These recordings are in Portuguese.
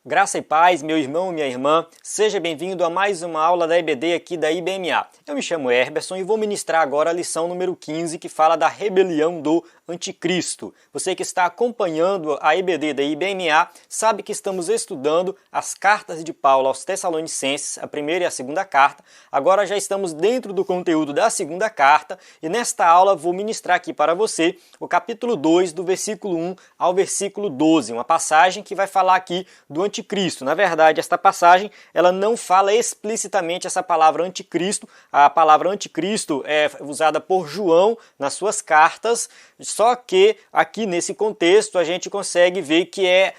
Graça e paz, meu irmão, minha irmã, seja bem-vindo a mais uma aula da EBD aqui da IBMA. Eu me chamo Herberson e vou ministrar agora a lição número 15, que fala da rebelião do anticristo. Você que está acompanhando a EBD da IBMA sabe que estamos estudando as cartas de Paulo aos Tessalonicenses, a primeira e a segunda carta. Agora já estamos dentro do conteúdo da segunda carta e nesta aula vou ministrar aqui para você o capítulo 2, do versículo 1 ao versículo 12, uma passagem que vai falar aqui do anticristo. Na verdade, esta passagem ela não fala explicitamente essa palavra anticristo. A palavra anticristo é usada por João nas suas cartas, só que aqui nesse contexto a gente consegue ver que é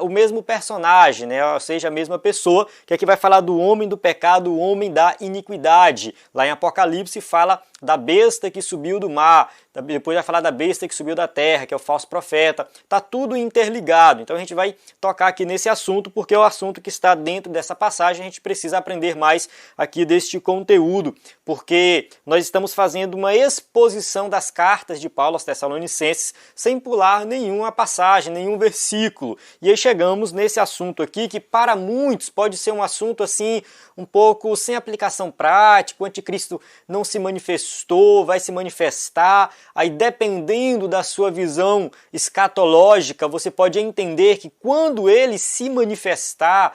o mesmo personagem, né? Ou seja, a mesma pessoa, que aqui vai falar do homem do pecado, o homem da iniquidade. Lá em Apocalipse fala da besta que subiu do mar, depois vai falar da besta que subiu da terra, que é o falso profeta. Está tudo interligado, então a gente vai tocar aqui nesse assunto, porque é o assunto que está dentro dessa passagem. A gente precisa aprender mais aqui deste conteúdo, porque nós estamos fazendo uma exposição das cartas de Paulo aos Tessalonicenses, sem pular nenhuma passagem, nenhum versículo. E aí chegamos nesse assunto aqui, que para muitos pode ser um assunto assim, um pouco sem aplicação prática. O anticristo não se manifestou, vai se manifestar. Aí, dependendo da sua visão escatológica, você pode entender que quando ele se manifestar,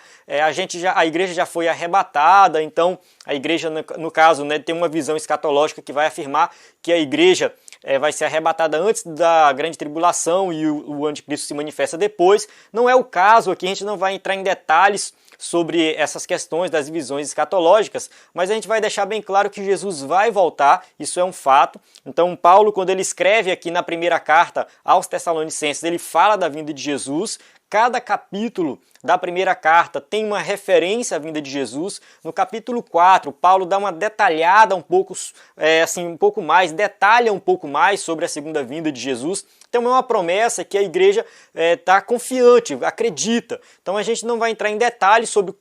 a igreja já foi arrebatada. Então, a igreja, no caso, né, tem uma visão escatológica que vai afirmar que a igreja vai ser arrebatada antes da grande tribulação e o anticristo se manifesta depois. Não é o caso aqui, a gente não vai entrar em detalhes sobre essas questões das visões escatológicas, mas a gente vai deixar bem claro que Jesus vai voltar, isso é um fato. Então Paulo, quando ele escreve aqui na primeira carta aos Tessalonicenses, ele fala da vinda de Jesus. Cada capítulo da primeira carta tem uma referência à vinda de Jesus. No capítulo 4, Paulo dá uma detalhada um pouco mais, detalha um pouco mais sobre a segunda vinda de Jesus. Então é uma promessa que a igreja está confiante, acredita. Então a gente não vai entrar em detalhes sobre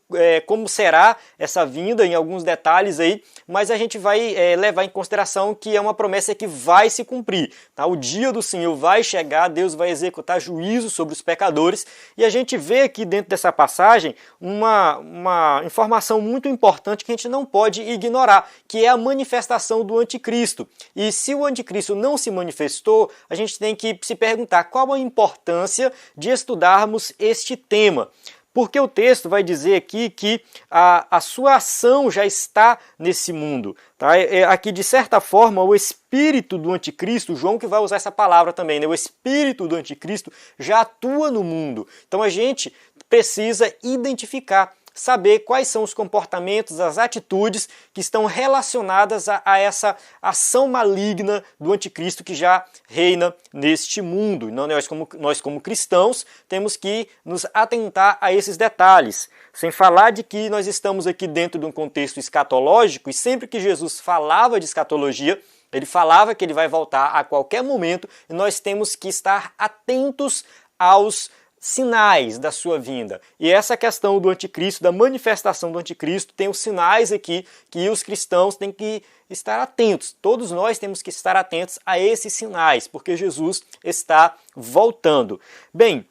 como será essa vinda, em alguns detalhes aí, mas a gente vai levar em consideração que é uma promessa que vai se cumprir. Tá? O dia do Senhor vai chegar, Deus vai executar juízo sobre os pecadores, e a gente vê aqui dentro dessa passagem uma informação muito importante que a gente não pode ignorar, que é a manifestação do anticristo. E se o anticristo não se manifestou, a gente tem que se perguntar qual a importância de estudarmos este tema. Porque o texto vai dizer aqui que a sua ação já está nesse mundo. Tá? Aqui, de certa forma, o espírito do anticristo, João que vai usar essa palavra também, né? O espírito do anticristo já atua no mundo. Então a gente precisa identificar, saber quais são os comportamentos, as atitudes que estão relacionadas a essa ação maligna do anticristo que já reina neste mundo. Então, nós como cristãos temos que nos atentar a esses detalhes. Sem falar de que nós estamos aqui dentro de um contexto escatológico, e sempre que Jesus falava de escatologia, ele falava que ele vai voltar a qualquer momento, e nós temos que estar atentos aos sinais da sua vinda. E essa questão do anticristo, da manifestação do anticristo, tem os sinais aqui que os cristãos têm que estar atentos. Todos nós temos que estar atentos a esses sinais, porque Jesus está voltando. Bem,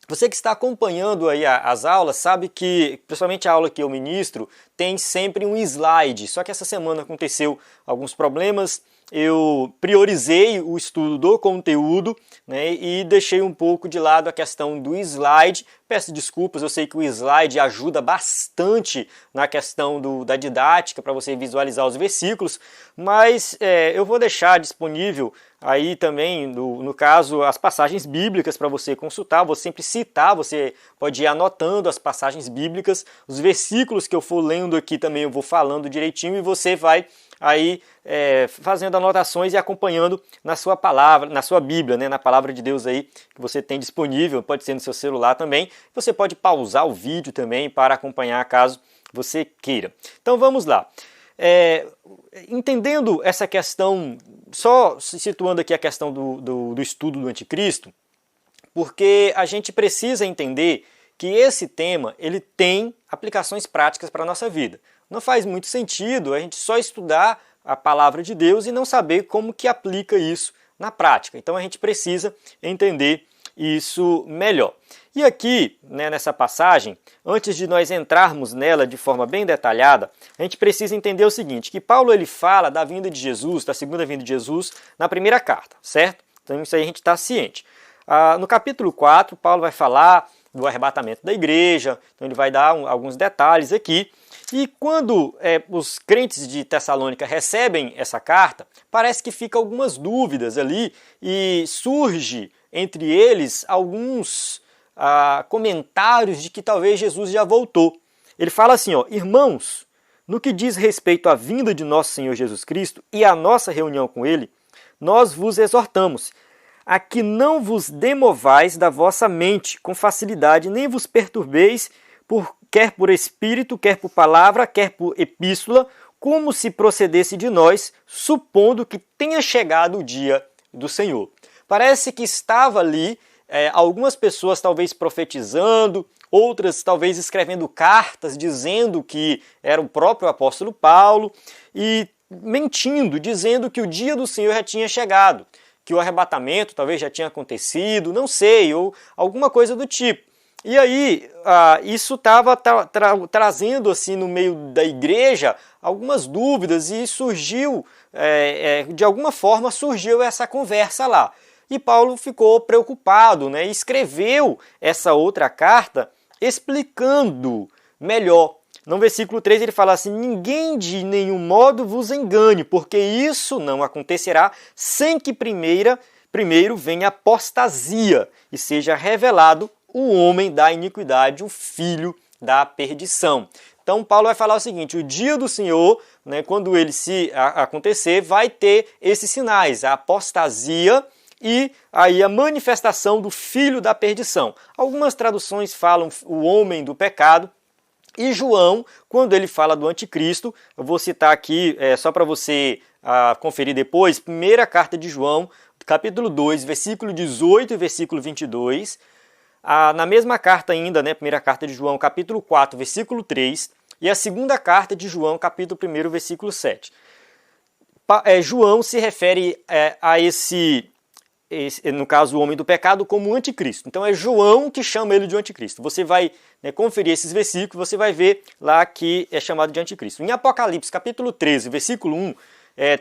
você que está acompanhando aí as aulas sabe que, principalmente a aula que eu ministro, tem sempre um slide. Só que essa semana aconteceu alguns problemas. Eu priorizei o estudo do conteúdo, né, e deixei um pouco de lado a questão do slide. Peço desculpas, eu sei que o slide ajuda bastante na questão da didática para você visualizar os versículos, mas eu vou deixar disponível aí também, no caso, as passagens bíblicas para você consultar. Vou sempre citar, você pode ir anotando as passagens bíblicas, os versículos que eu for lendo aqui também eu vou falando direitinho e você vai aí fazendo anotações e acompanhando na sua palavra, na sua Bíblia, né, na palavra de Deus aí que você tem disponível, pode ser no seu celular também. Você pode pausar o vídeo também para acompanhar caso você queira. Então vamos lá. Entendendo essa questão, só situando aqui a questão do estudo do anticristo, porque a gente precisa entender que esse tema ele tem aplicações práticas para a nossa vida. Não faz muito sentido a gente só estudar a palavra de Deus e não saber como que aplica isso na prática. Então a gente precisa entender isso melhor. E aqui, né, nessa passagem, antes de nós entrarmos nela de forma bem detalhada, a gente precisa entender o seguinte, que Paulo ele fala da vinda de Jesus, da segunda vinda de Jesus, na primeira carta, certo? Então isso aí a gente está ciente. No capítulo 4, Paulo vai falar do arrebatamento da igreja, então ele vai dar alguns detalhes aqui. E quando os crentes de Tessalônica recebem essa carta, parece que fica algumas dúvidas ali e surge entre eles alguns comentários de que talvez Jesus já voltou. Ele fala assim, ó, irmãos, no que diz respeito à vinda de nosso Senhor Jesus Cristo e à nossa reunião com Ele, nós vos exortamos a que não vos demovais da vossa mente com facilidade, nem vos perturbeis, quer por espírito, quer por palavra, quer por epístola, como se procedesse de nós, supondo que tenha chegado o dia do Senhor. Parece que estava ali algumas pessoas talvez profetizando, outras talvez escrevendo cartas dizendo que era o próprio apóstolo Paulo e mentindo, dizendo que o dia do Senhor já tinha chegado, que o arrebatamento talvez já tinha acontecido, não sei, ou alguma coisa do tipo. E aí, isso estava trazendo assim no meio da igreja algumas dúvidas e surgiu, de alguma forma surgiu essa conversa lá. E Paulo ficou preocupado, né, e escreveu essa outra carta explicando melhor. No versículo 3 ele fala assim, ninguém de nenhum modo vos engane, porque isso não acontecerá sem que primeiro venha apostasia e seja revelado o homem da iniquidade, o filho da perdição. Então Paulo vai falar o seguinte, o dia do Senhor, né, quando ele se acontecer, vai ter esses sinais, a apostasia e aí a manifestação do filho da perdição. Algumas traduções falam o homem do pecado, e João, quando ele fala do anticristo, eu vou citar aqui só para você conferir depois, primeira carta de João, capítulo 2, versículo 18 e versículo 22, na mesma carta ainda, né, primeira carta de João, capítulo 4, versículo 3, e a segunda carta de João, capítulo 1, versículo 7. João se refere a esse, no caso, o homem do pecado, como anticristo. Então é João que chama ele de anticristo. Você vai conferir esses versículos, você vai ver lá que é chamado de anticristo. Em Apocalipse, capítulo 13, versículo 1,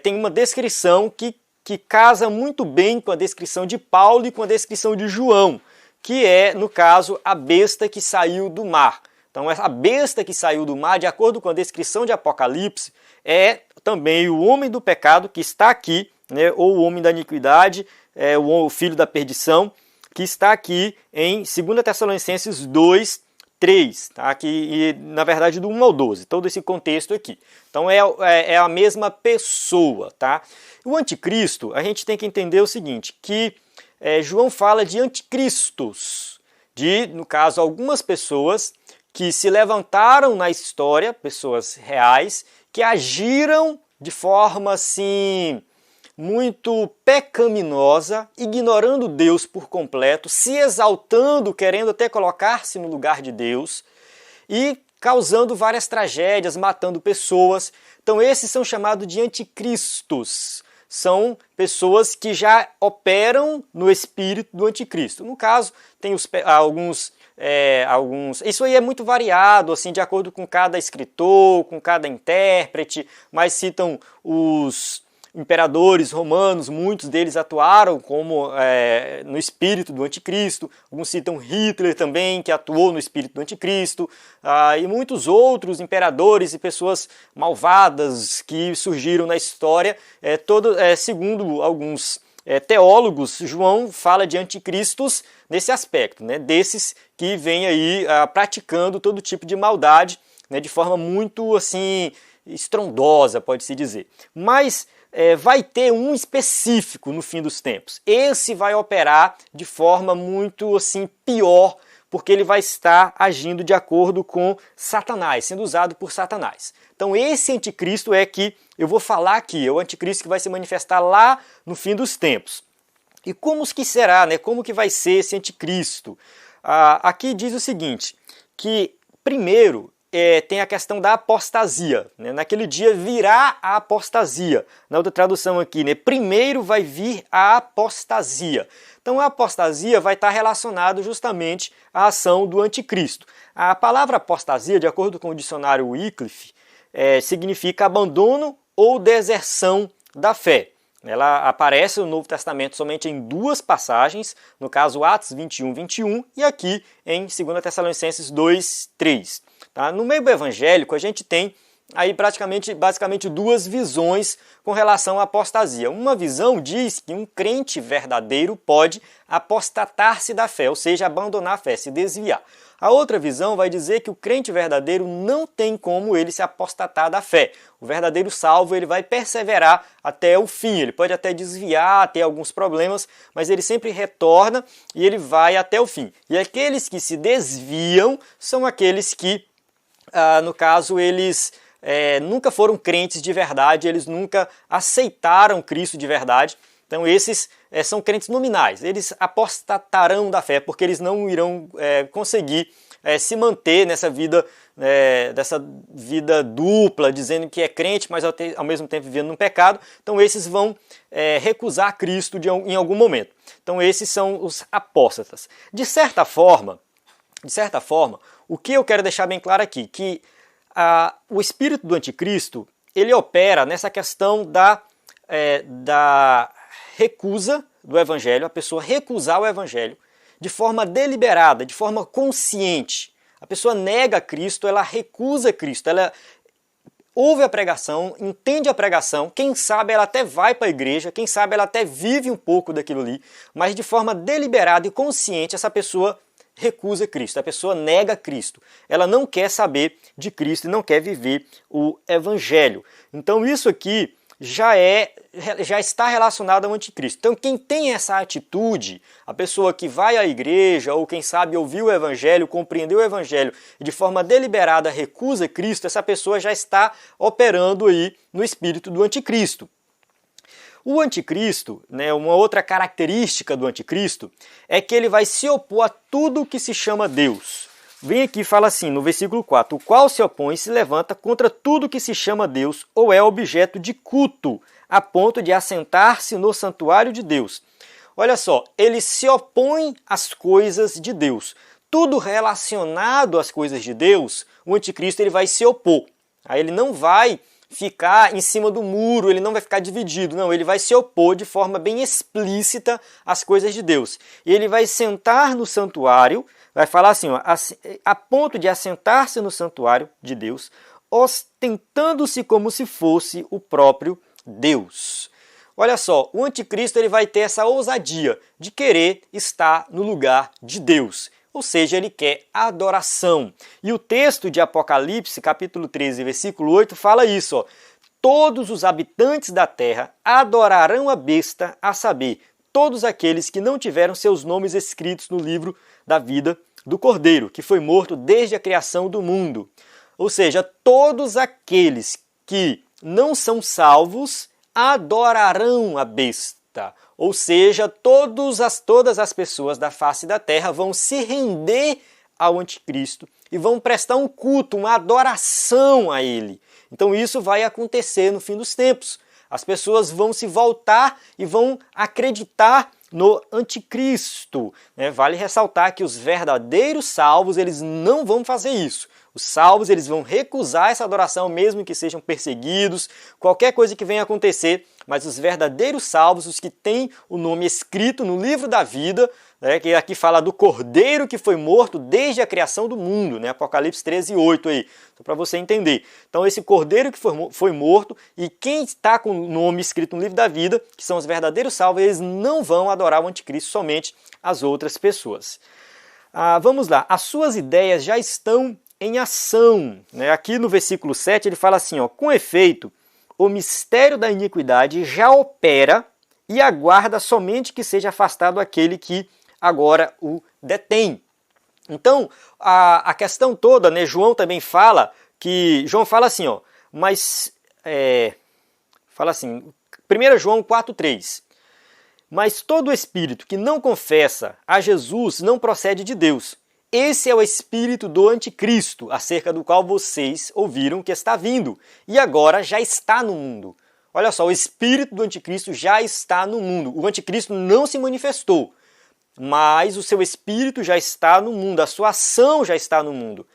tem uma descrição que casa muito bem com a descrição de Paulo e com a descrição de João, que é, no caso, a besta que saiu do mar. Então, a besta que saiu do mar, de acordo com a descrição de Apocalipse, é também o homem do pecado que está aqui, né, ou o homem da iniquidade, o filho da perdição, que está aqui em 2 Tessalonicenses 2, 3, tá? E na verdade do 1 ao 12, todo esse contexto aqui. Então é a mesma pessoa, tá? O anticristo, a gente tem que entender o seguinte, que João fala de anticristos, no caso, algumas pessoas que se levantaram na história, pessoas reais, que agiram de forma assim muito pecaminosa, ignorando Deus por completo, se exaltando, querendo até colocar-se no lugar de Deus e causando várias tragédias, matando pessoas. Então esses são chamados de anticristos. São pessoas que já operam no espírito do anticristo. No caso, tem alguns... Isso aí é muito variado, assim, de acordo com cada escritor, com cada intérprete, mas citam os imperadores romanos, muitos deles atuaram como no espírito do anticristo, alguns citam Hitler também, que atuou no espírito do anticristo, e muitos outros imperadores e pessoas malvadas que surgiram na história, segundo alguns teólogos, João fala de anticristos nesse aspecto, né, desses que vêm aí praticando todo tipo de maldade, né, de forma muito assim estrondosa, pode-se dizer. Mas vai ter um específico no fim dos tempos. Esse vai operar de forma muito assim pior, porque ele vai estar agindo de acordo com Satanás, sendo usado por Satanás. Então esse anticristo é que eu vou falar aqui, é o anticristo que vai se manifestar lá no fim dos tempos. E como que será, né? Como que vai ser esse anticristo? Aqui diz o seguinte, que primeiro tem a questão da apostasia, né? Naquele dia virá a apostasia. Na outra tradução aqui, né? Primeiro vai vir a apostasia. Então a apostasia vai estar relacionada justamente à ação do anticristo. A palavra apostasia, de acordo com o dicionário Wycliffe, significa abandono ou deserção da fé. Ela aparece no Novo Testamento somente em 2 passagens, no caso Atos 21, 21 e aqui em 2 Tessalonicenses 2, 3. Tá? No meio evangélico a gente tem aí basicamente 2 visões com relação à apostasia. Uma visão diz que um crente verdadeiro pode apostatar-se da fé, ou seja, abandonar a fé, se desviar. A outra visão vai dizer que o crente verdadeiro não tem como ele se apostatar da fé. O verdadeiro salvo ele vai perseverar até o fim, ele pode até desviar, ter alguns problemas, mas ele sempre retorna e ele vai até o fim. E aqueles que se desviam são aqueles que, no caso, eles nunca foram crentes de verdade, eles nunca aceitaram Cristo de verdade. Então esses são crentes nominais, eles apostatarão da fé, porque eles não irão conseguir se manter nessa vida, dessa vida dupla, dizendo que é crente, mas ao mesmo tempo vivendo no pecado. Então esses vão recusar Cristo em algum momento. Então esses são os apóstatas. De certa forma, o que eu quero deixar bem claro aqui, que o espírito do anticristo, ele opera nessa questão da recusa do evangelho, a pessoa recusar o evangelho de forma deliberada, de forma consciente. A pessoa nega Cristo, ela recusa Cristo, ela ouve a pregação, entende a pregação, quem sabe ela até vai para a igreja, quem sabe ela até vive um pouco daquilo ali, mas de forma deliberada e consciente essa pessoa recusa Cristo, a pessoa nega Cristo. Ela não quer saber de Cristo e não quer viver o evangelho. Então isso aqui já está relacionado ao anticristo. Então quem tem essa atitude, a pessoa que vai à igreja ou quem sabe ouviu o evangelho, compreendeu o evangelho e de forma deliberada recusa Cristo, essa pessoa já está operando aí no espírito do anticristo. O anticristo, né, uma outra característica do anticristo é que ele vai se opor a tudo que se chama Deus. Vem aqui e fala assim, no versículo 4, o qual se opõe e se levanta contra tudo que se chama Deus ou é objeto de culto, a ponto de assentar-se no santuário de Deus. Olha só, ele se opõe às coisas de Deus. Tudo relacionado às coisas de Deus, o anticristo ele vai se opor. Aí ele não vai ficar em cima do muro, ele não vai ficar dividido, não, ele vai se opor de forma bem explícita às coisas de Deus. E ele vai sentar no santuário, vai falar assim, ó, a ponto de assentar-se no santuário de Deus, ostentando-se como se fosse o próprio Deus. Olha só, o anticristo ele vai ter essa ousadia de querer estar no lugar de Deus. Ou seja, ele quer adoração. E o texto de Apocalipse, capítulo 13, versículo 8, fala isso, ó. Todos os habitantes da terra adorarão a besta, a saber, todos aqueles que não tiveram seus nomes escritos no livro da vida do Cordeiro, que foi morto desde a criação do mundo. Ou seja, todos aqueles que não são salvos adorarão a besta. Ou seja, todas as pessoas da face da terra vão se render ao anticristo e vão prestar um culto, uma adoração a ele. Então isso vai acontecer no fim dos tempos. As pessoas vão se voltar e vão acreditar no anticristo. Vale ressaltar que os verdadeiros salvos eles não vão fazer isso. Os salvos eles vão recusar essa adoração mesmo que sejam perseguidos, qualquer coisa que venha acontecer, mas os verdadeiros salvos, os que têm o nome escrito no livro da vida, que aqui fala do Cordeiro que foi morto desde a criação do mundo, Apocalipse 13, 8 aí, só para você entender. Então esse Cordeiro que foi morto e quem está com o nome escrito no livro da vida, que são os verdadeiros salvos, eles não vão adorar o anticristo, somente as outras pessoas. Vamos lá, as suas ideias já estão em ação. Aqui no versículo 7 ele fala assim, ó, com efeito, o mistério da iniquidade já opera e aguarda somente que seja afastado aquele que agora o detém. Então, a questão toda, João também fala assim, ó, mas, fala assim, 1 João 4,3, mas todo espírito que não confessa a Jesus não procede de Deus, esse é o espírito do anticristo, acerca do qual vocês ouviram que está vindo, e agora já está no mundo. Olha só, o espírito do anticristo já está no mundo. O anticristo não se manifestou, mas o seu espírito já está no mundo, a sua ação já está no mundo.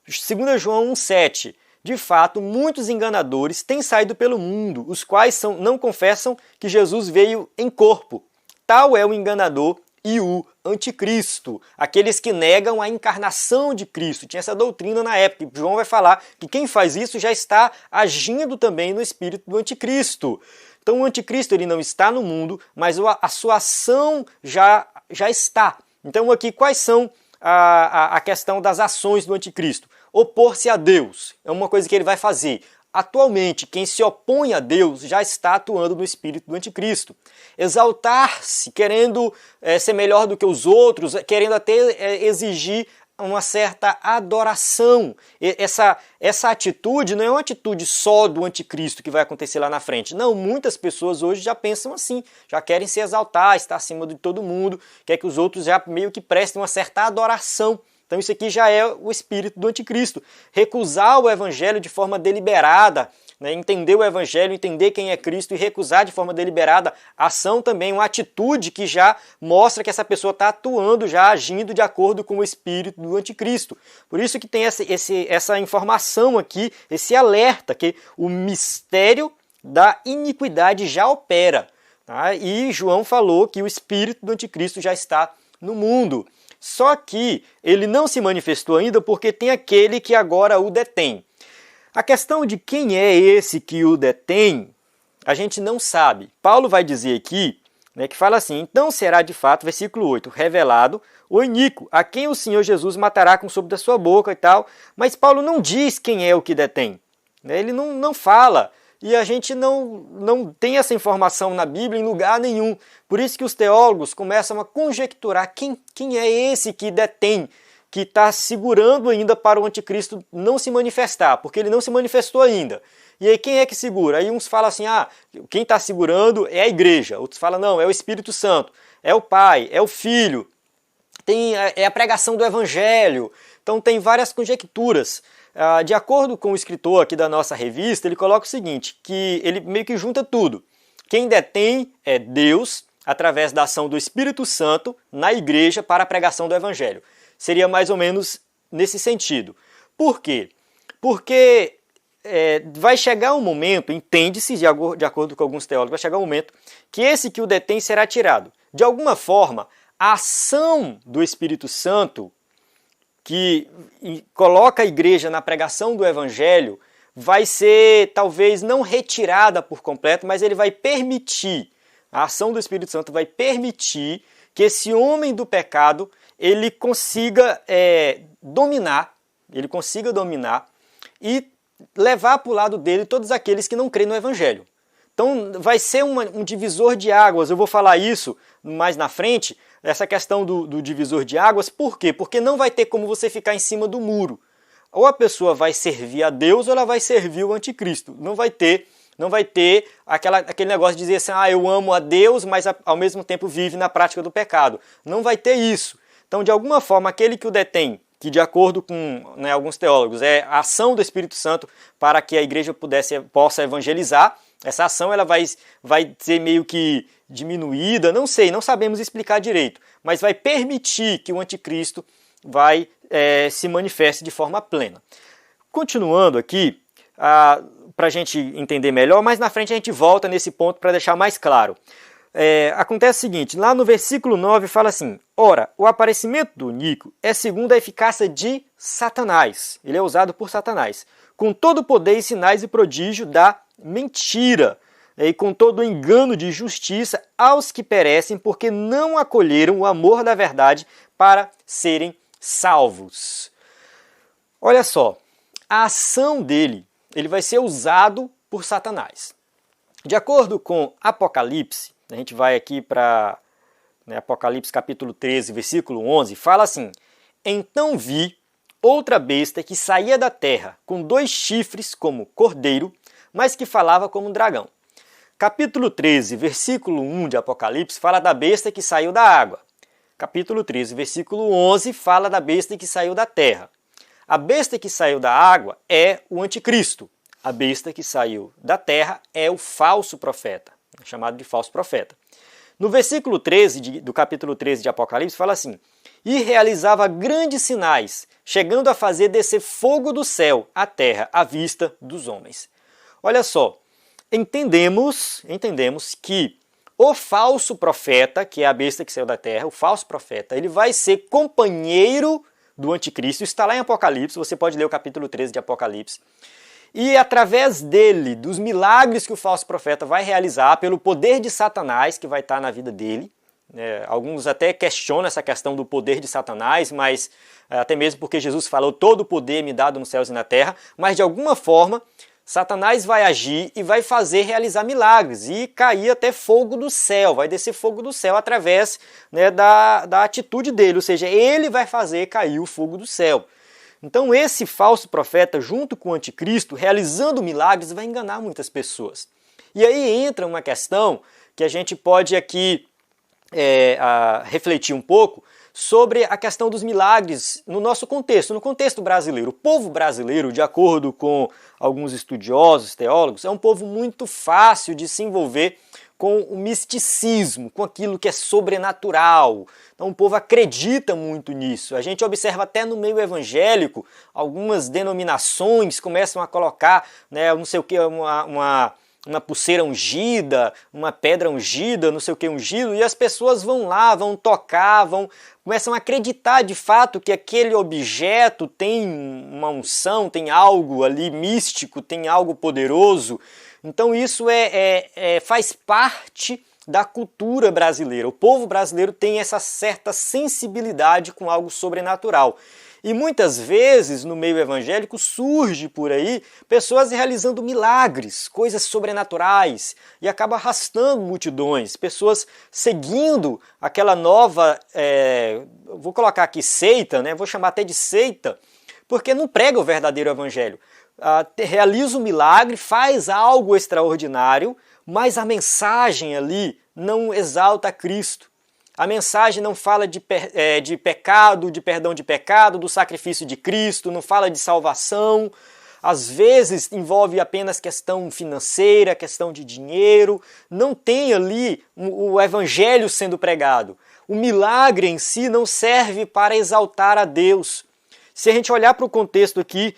2 João 1,7. De fato, muitos enganadores têm saído pelo mundo, os quais não confessam que Jesus veio em corpo. Tal é o enganador e o anticristo, aqueles que negam a encarnação de Cristo. Tinha essa doutrina na época, e João vai falar que quem faz isso já está agindo também no espírito do anticristo. Então o anticristo ele não está no mundo, mas a sua ação já está. Então aqui quais são a questão das ações do anticristo? Opor-se a Deus é uma coisa que ele vai fazer. Atualmente, quem se opõe a Deus já está atuando no espírito do anticristo. Exaltar-se, querendo ser melhor do que os outros, querendo até exigir uma certa adoração. Essa atitude não é uma atitude só do anticristo que vai acontecer lá na frente. Não, muitas pessoas hoje já pensam assim, já querem se exaltar, estar acima de todo mundo, quer que os outros já meio que prestem uma certa adoração. Então isso aqui já é o espírito do anticristo. Recusar o evangelho de forma deliberada, né? Entender o evangelho, entender quem é Cristo e recusar de forma deliberada a ação também, uma atitude que já mostra que essa pessoa está atuando, já agindo de acordo com o espírito do anticristo. Por isso que tem essa informação aqui, esse alerta que o mistério da iniquidade já opera. Tá? E João falou que o espírito do anticristo já está no mundo. Só que ele não se manifestou ainda porque tem aquele que agora o detém. A questão de quem é esse que o detém, a gente não sabe. Paulo vai dizer aqui, né, que fala assim, então será de fato, versículo 8, revelado o iníquo, a quem o Senhor Jesus matará com o sopro da sua boca e tal. Mas Paulo não diz quem é o que detém. Ele não fala. E a gente não tem essa informação na Bíblia em lugar nenhum. Por isso que os teólogos começam a conjecturar quem é esse que detém, que está segurando ainda para o anticristo não se manifestar, porque ele não se manifestou ainda. E aí quem é que segura? Aí uns falam assim, quem está segurando é a igreja. Outros falam, não, é o Espírito Santo, é o Pai, é o Filho, é a pregação do Evangelho. Então tem várias conjecturas. De acordo com o escritor aqui da nossa revista, ele coloca o seguinte, que ele meio que junta tudo. Quem detém é Deus, através da ação do Espírito Santo na igreja para a pregação do Evangelho. Seria mais ou menos nesse sentido. Por quê? Porque vai chegar um momento, entende-se, de acordo com alguns teólogos, vai chegar um momento que esse que o detém será tirado. De alguma forma, a ação do Espírito Santo que coloca a igreja na pregação do Evangelho vai ser, talvez, não retirada por completo, mas ele vai permitir, a ação do Espírito Santo vai permitir que esse homem do pecado, ele consiga dominar e levar para o lado dele todos aqueles que não creem no Evangelho. Então vai ser um divisor de águas, eu vou falar isso mais na frente, essa questão do divisor de águas, por quê? Porque não vai ter como você ficar em cima do muro. Ou a pessoa vai servir a Deus ou ela vai servir o anticristo. Não vai ter aquele negócio de dizer assim, eu amo a Deus, mas ao mesmo tempo vive na prática do pecado. Não vai ter isso. Então, de alguma forma, aquele que o detém, que de acordo com alguns teólogos, é a ação do Espírito Santo para que a igreja possa evangelizar, essa ação ela vai ser meio que diminuída, não sabemos explicar direito, mas vai permitir que o anticristo se manifeste de forma plena. Continuando aqui, para a gente entender melhor, mais na frente a gente volta nesse ponto para deixar mais claro. Acontece o seguinte, lá no versículo 9 fala assim, ora, o aparecimento do iníquo é segundo a eficácia de Satanás, ele é usado por Satanás, com todo o poder e sinais e prodígio da mentira, e com todo o engano de justiça aos que perecem, porque não acolheram o amor da verdade para serem salvos. Olha só, a ação dele, ele vai ser usado por Satanás. De acordo com Apocalipse, a gente vai aqui para Apocalipse capítulo 13, versículo 11, fala assim, então vi outra besta que saía da terra, com 2 chifres como cordeiro, mas que falava como um dragão. Capítulo 13, versículo 1 de Apocalipse, fala da besta que saiu da água. capítulo 13, versículo 11, fala da besta que saiu da terra. A besta que saiu da água é o anticristo. A besta que saiu da terra é o falso profeta, chamado de falso profeta. No versículo 13 do capítulo 13 de Apocalipse fala assim: e realizava grandes sinais, chegando a fazer descer fogo do céu à terra à vista dos homens. Olha só, entendemos que o falso profeta, que é a besta que saiu da terra, o falso profeta, ele vai ser companheiro do anticristo. Isso está lá em Apocalipse, você pode ler o capítulo 13 de Apocalipse. E através dele, dos milagres que o falso profeta vai realizar, pelo poder de Satanás que vai estar na vida dele, alguns até questionam essa questão do poder de Satanás, mas até mesmo porque Jesus falou, todo o poder me dado nos céus e na terra, mas de alguma forma Satanás vai agir e vai fazer realizar milagres e cair até fogo do céu, vai descer fogo do céu através da atitude dele, ou seja, ele vai fazer cair o fogo do céu. Então esse falso profeta, junto com o anticristo, realizando milagres, vai enganar muitas pessoas. E aí entra uma questão que a gente pode aqui refletir um pouco sobre a questão dos milagres no nosso contexto, no contexto brasileiro. O povo brasileiro, de acordo com alguns estudiosos, teólogos, é um povo muito fácil de se envolver com o misticismo, com aquilo que é sobrenatural. Então o povo acredita muito nisso. A gente observa até no meio evangélico, algumas denominações começam a colocar, não sei o que, uma pulseira ungida, uma pedra ungida, não sei o que ungido, e as pessoas vão lá, vão tocar, começam a acreditar de fato que aquele objeto tem uma unção, tem algo ali místico, tem algo poderoso. Então isso faz parte da cultura brasileira. O povo brasileiro tem essa certa sensibilidade com algo sobrenatural. E muitas vezes no meio evangélico surge por aí pessoas realizando milagres, coisas sobrenaturais, e acaba arrastando multidões, pessoas seguindo aquela nova, vou colocar aqui seita, vou chamar até de seita, porque não prega o verdadeiro evangelho. Realiza um milagre, faz algo extraordinário, mas a mensagem ali não exalta Cristo. A mensagem não fala de pecado, de perdão de pecado, do sacrifício de Cristo, não fala de salvação. Às vezes envolve apenas questão financeira, questão de dinheiro. Não tem ali o evangelho sendo pregado. O milagre em si não serve para exaltar a Deus. Se a gente olhar para o contexto aqui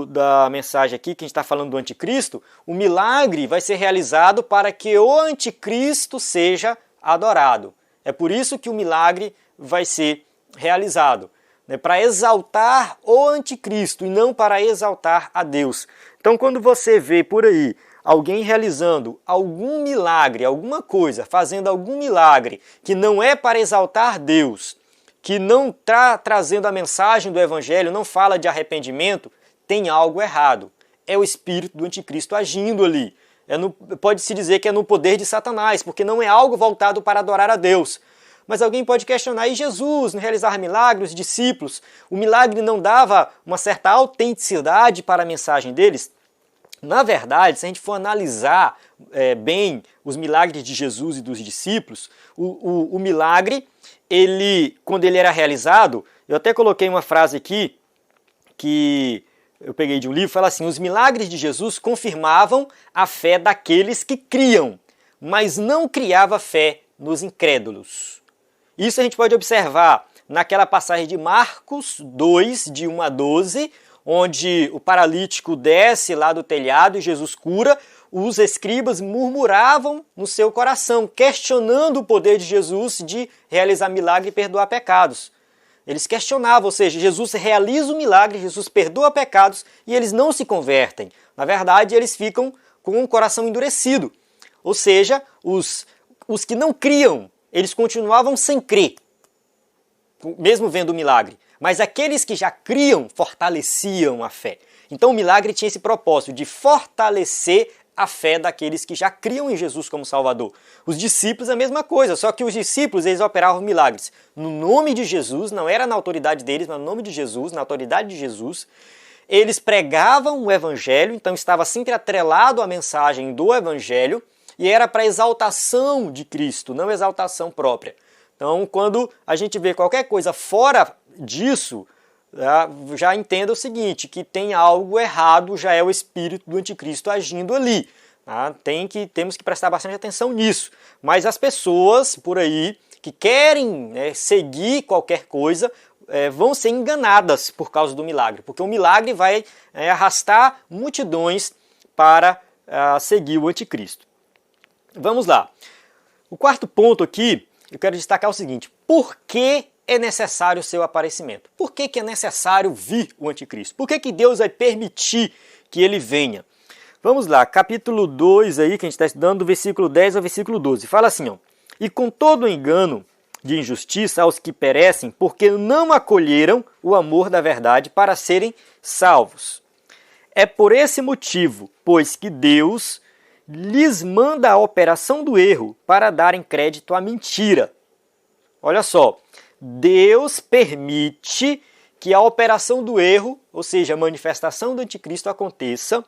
da mensagem aqui, que a gente está falando do anticristo, o milagre vai ser realizado para que o anticristo seja adorado. É por isso que o milagre vai ser realizado, para exaltar o anticristo e não para exaltar a Deus. Então quando você vê por aí alguém realizando algum milagre, alguma coisa, fazendo algum milagre que não é para exaltar Deus, que não está trazendo a mensagem do evangelho, não fala de arrependimento, tem algo errado. É o espírito do anticristo agindo ali. Pode-se dizer que é no poder de Satanás, porque não é algo voltado para adorar a Deus. Mas alguém pode questionar, e Jesus, no realizar milagres, os discípulos, o milagre não dava uma certa autenticidade para a mensagem deles? Na verdade, se a gente for analisar bem os milagres de Jesus e dos discípulos, o milagre, quando ele era realizado, eu até coloquei uma frase aqui, que eu peguei de um livro, fala assim: os milagres de Jesus confirmavam a fé daqueles que criam, mas não criava fé nos incrédulos. Isso a gente pode observar naquela passagem de Marcos 2, de 1 a 12, onde o paralítico desce lá do telhado e Jesus cura. Os escribas murmuravam no seu coração, questionando o poder de Jesus de realizar milagre e perdoar pecados. Eles questionavam, ou seja, Jesus realiza o milagre, Jesus perdoa pecados e eles não se convertem. Na verdade, eles ficam com o coração endurecido. Ou seja, os que não criam, eles continuavam sem crer, mesmo vendo o milagre. Mas aqueles que já criam, fortaleciam a fé. Então o milagre tinha esse propósito de fortalecer a fé daqueles que já criam em Jesus como Salvador. Os discípulos a mesma coisa, só que os discípulos eles operavam milagres no nome de Jesus, não era na autoridade deles, mas no nome de Jesus, na autoridade de Jesus. Eles pregavam o evangelho, então estava sempre atrelado à mensagem do evangelho, e era para exaltação de Cristo, não exaltação própria. Então, quando a gente vê qualquer coisa fora disso, já entenda o seguinte, que tem algo errado, já é o espírito do anticristo agindo ali. Tá? Temos que prestar bastante atenção nisso. Mas as pessoas por aí que querem seguir qualquer coisa vão ser enganadas por causa do milagre, porque o milagre vai arrastar multidões para seguir o anticristo. Vamos lá. O quarto ponto aqui, eu quero destacar o seguinte: por que é necessário o seu aparecimento? Por que é necessário vir o anticristo? Por que Deus vai permitir que ele venha? Vamos lá, capítulo 2 aí, que a gente está estudando, do versículo 10 ao versículo 12. Fala assim, ó: e com todo engano de injustiça aos que perecem, porque não acolheram o amor da verdade para serem salvos. É por esse motivo, pois que Deus lhes manda a operação do erro para darem crédito à mentira. Olha só, Deus permite que a operação do erro, ou seja, a manifestação do anticristo aconteça,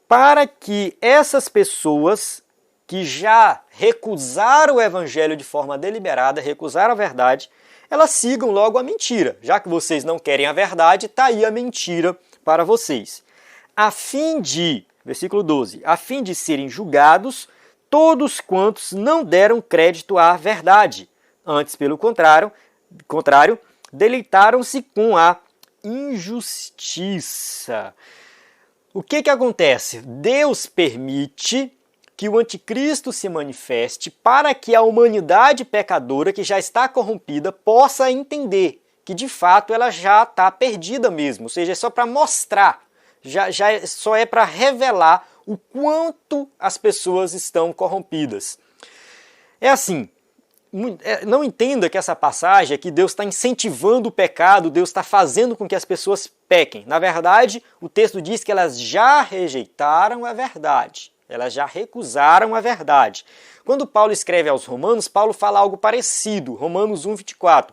para que essas pessoas que já recusaram o evangelho de forma deliberada, recusaram a verdade, elas sigam logo a mentira. Já que vocês não querem a verdade, está aí a mentira para vocês. Versículo 12, a fim de serem julgados todos quantos não deram crédito à verdade. Antes, pelo contrário, deleitaram-se com a injustiça. O que acontece? Deus permite que o anticristo se manifeste para que a humanidade pecadora, que já está corrompida, possa entender que de fato ela já está perdida mesmo. Ou seja, é só para mostrar, só é para revelar o quanto as pessoas estão corrompidas. É assim, não entenda que essa passagem é que Deus está incentivando o pecado, Deus está fazendo com que as pessoas pequem. Na verdade, o texto diz que elas já rejeitaram a verdade, elas já recusaram a verdade. Quando Paulo escreve aos Romanos, Paulo fala algo parecido, Romanos 1:24.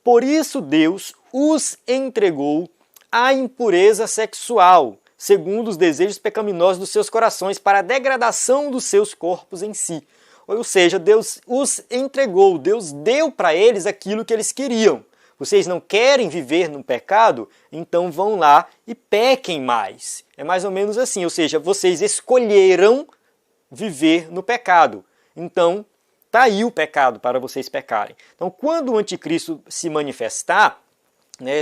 Por isso Deus os entregou à impureza sexual, segundo os desejos pecaminosos dos seus corações, para a degradação dos seus corpos em si. Ou seja, Deus os entregou, Deus deu para eles aquilo que eles queriam. Vocês não querem viver no pecado? Então vão lá e pequem mais. É mais ou menos assim, ou seja, vocês escolheram viver no pecado. Então, está aí o pecado para vocês pecarem. Então, quando o anticristo se manifestar,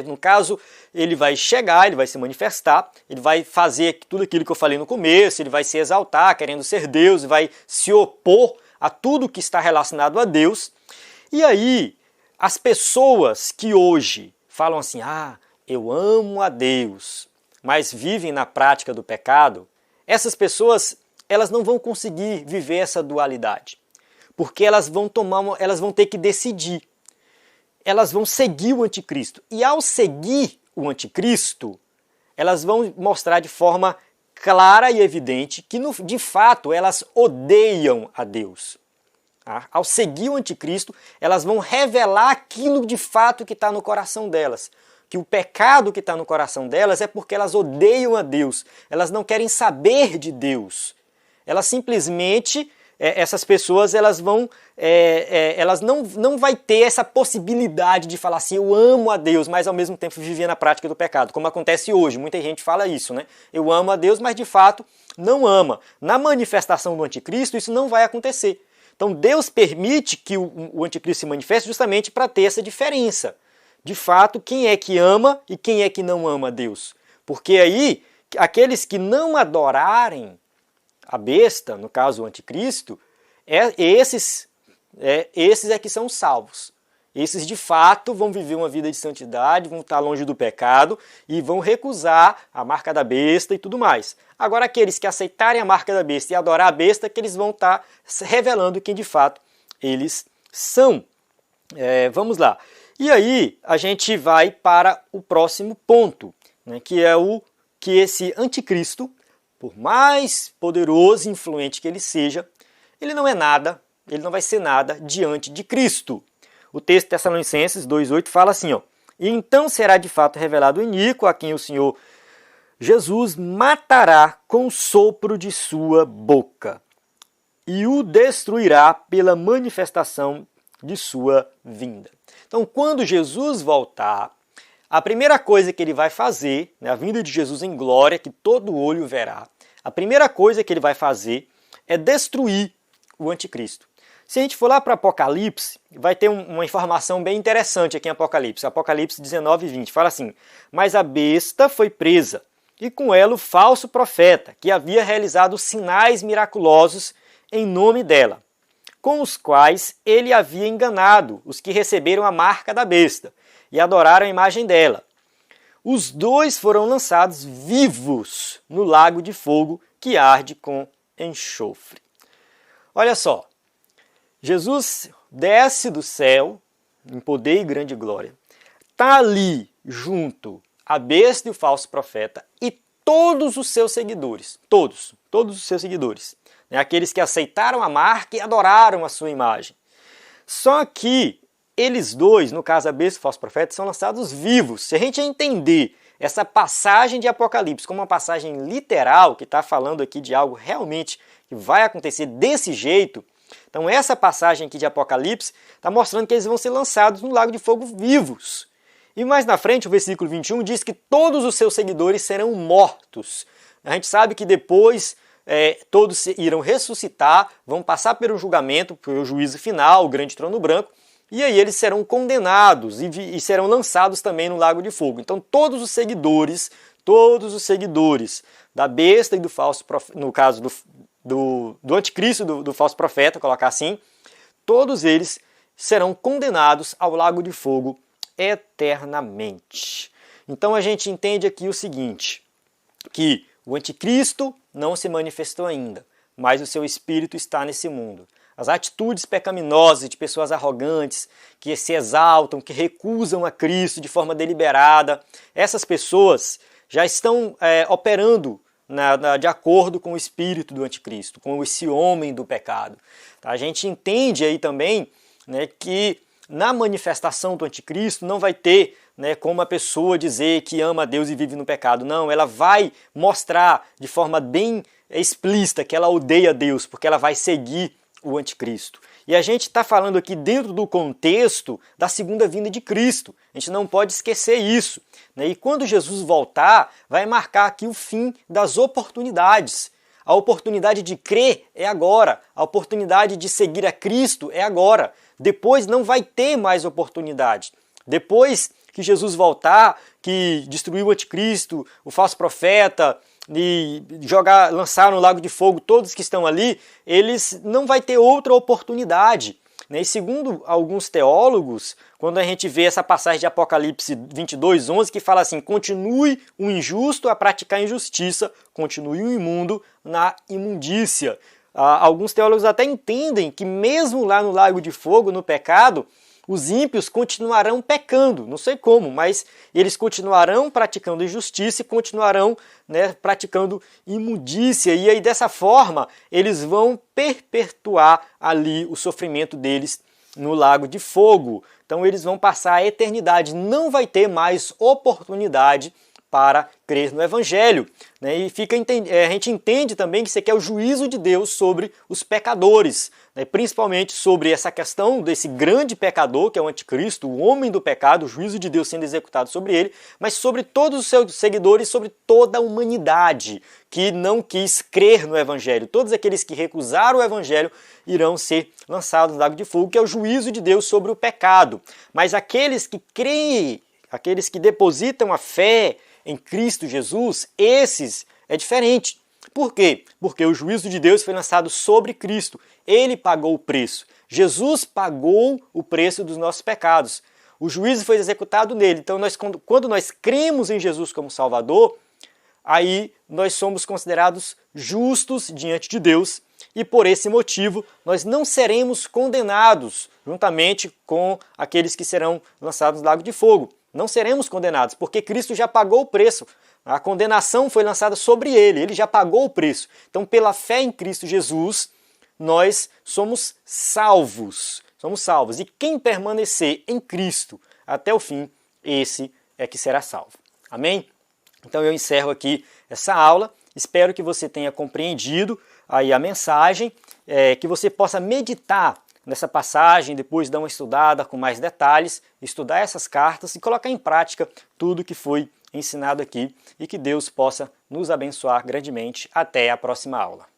no caso, ele vai chegar, ele vai se manifestar, ele vai fazer tudo aquilo que eu falei no começo, ele vai se exaltar, querendo ser Deus, vai se opor a tudo que está relacionado a Deus. E aí, as pessoas que hoje falam assim, eu amo a Deus, mas vivem na prática do pecado, essas pessoas, elas não vão conseguir viver essa dualidade, porque elas vão ter que decidir. Elas vão seguir o anticristo. E ao seguir o anticristo, elas vão mostrar de forma clara e evidente que, de fato, elas odeiam a Deus. Ao seguir o anticristo, elas vão revelar aquilo de fato que está no coração delas. Que o pecado que está no coração delas é porque elas odeiam a Deus. Elas não querem saber de Deus. Elas simplesmente, essas pessoas, elas não vai ter essa possibilidade de falar assim, eu amo a Deus, mas ao mesmo tempo viver na prática do pecado, como acontece hoje. Muita gente fala isso, né? Eu amo a Deus, mas de fato não ama. Na manifestação do anticristo, isso não vai acontecer. Então Deus permite que o anticristo se manifeste justamente para ter essa diferença. De fato, quem é que ama e quem é que não ama a Deus? Porque aí, aqueles que não adorarem a besta, no caso o anticristo, esses é que são salvos. Esses de fato vão viver uma vida de santidade, vão estar longe do pecado e vão recusar a marca da besta e tudo mais. Agora aqueles que aceitarem a marca da besta e adorar a besta, que eles vão estar revelando quem de fato eles são. Vamos lá. E aí a gente vai para o próximo ponto, né, que é que esse anticristo, por mais poderoso e influente que ele seja, ele não é nada, ele não vai ser nada diante de Cristo. O texto de Tessalonicenses 2,8 fala assim, e então será de fato revelado o iníquo, a quem o Senhor Jesus matará com o sopro de sua boca, e o destruirá pela manifestação de sua vinda. Então, quando Jesus voltar, a primeira coisa que ele vai fazer, a vinda de Jesus em glória, que todo olho verá, a primeira coisa que ele vai fazer é destruir o anticristo. Se a gente for lá para Apocalipse, vai ter uma informação bem interessante aqui em Apocalipse. Apocalipse 19, 20, fala assim: mas a besta foi presa, e com ela o falso profeta, que havia realizado sinais miraculosos em nome dela, com os quais ele havia enganado os que receberam a marca da besta e adoraram a imagem dela. Os dois foram lançados vivos no lago de fogo que arde com enxofre. Olha só, Jesus desce do céu em poder e grande glória, está ali junto a besta e o falso profeta e todos os seus seguidores, todos os seus seguidores, aqueles que aceitaram a marca e adoraram a sua imagem. Só que eles dois, no caso a besta e o falso profeta, são lançados vivos. Se a gente entender essa passagem de Apocalipse como uma passagem literal, que está falando aqui de algo realmente que vai acontecer desse jeito, então essa passagem aqui de Apocalipse está mostrando que eles vão ser lançados no lago de fogo vivos. E mais na frente, o versículo 21 diz que todos os seus seguidores serão mortos. A gente sabe que depois todos irão ressuscitar, vão passar pelo julgamento, pelo juízo final, o grande trono branco, e aí eles serão condenados e serão lançados também no lago de fogo. Então todos os seguidores da besta e do falso profeta, no caso do anticristo, do falso profeta, colocar assim, todos eles serão condenados ao lago de fogo eternamente. Então a gente entende aqui o seguinte, que o anticristo não se manifestou ainda, mas o seu espírito está nesse mundo. As atitudes pecaminosas de pessoas arrogantes, que se exaltam, que recusam a Cristo de forma deliberada, essas pessoas já estão operando de acordo com o espírito do anticristo, com esse homem do pecado. A gente entende aí também, que na manifestação do anticristo não vai ter como a pessoa dizer que ama a Deus e vive no pecado. Não, ela vai mostrar de forma bem explícita que ela odeia Deus, porque ela vai seguir o anticristo. E a gente está falando aqui dentro do contexto da segunda vinda de Cristo. A gente não pode esquecer isso. E quando Jesus voltar, vai marcar aqui o fim das oportunidades. A oportunidade de crer é agora. A oportunidade de seguir a Cristo é agora. Depois não vai ter mais oportunidade. Depois que Jesus voltar, que destruiu o anticristo, o falso profeta, e lançar no lago de fogo todos que estão ali, eles não vai ter outra oportunidade. E segundo alguns teólogos, quando a gente vê essa passagem de Apocalipse 22, 11, que fala assim: continue o injusto a praticar injustiça, continue o imundo na imundícia. Alguns teólogos até entendem que mesmo lá no lago de fogo, no pecado, os ímpios continuarão pecando, não sei como, mas eles continuarão praticando injustiça e continuarão praticando imundícia. E aí dessa forma eles vão perpetuar ali o sofrimento deles no lago de fogo. Então eles vão passar a eternidade, não vai ter mais oportunidade para crer no Evangelho. E a gente entende também que isso aqui é o juízo de Deus sobre os pecadores, principalmente sobre essa questão desse grande pecador, que é o anticristo, o homem do pecado, o juízo de Deus sendo executado sobre ele, mas sobre todos os seus seguidores, sobre toda a humanidade que não quis crer no Evangelho. Todos aqueles que recusaram o Evangelho irão ser lançados no lago de fogo, que é o juízo de Deus sobre o pecado. Mas aqueles que creem, aqueles que depositam a fé em Cristo Jesus, esses é diferente. Por quê? Porque o juízo de Deus foi lançado sobre Cristo. Ele pagou o preço. Jesus pagou o preço dos nossos pecados. O juízo foi executado nele. Então, quando nós cremos em Jesus como Salvador, aí nós somos considerados justos diante de Deus e por esse motivo nós não seremos condenados juntamente com aqueles que serão lançados no lago de fogo. Não seremos condenados, porque Cristo já pagou o preço. A condenação foi lançada sobre ele já pagou o preço. Então, pela fé em Cristo Jesus, nós somos salvos. Somos salvos. E quem permanecer em Cristo até o fim, esse é que será salvo. Amém? Então eu encerro aqui essa aula. Espero que você tenha compreendido aí a mensagem, que você possa meditar nessa passagem, depois dar uma estudada com mais detalhes, estudar essas cartas e colocar em prática tudo que foi ensinado aqui e que Deus possa nos abençoar grandemente. Até a próxima aula.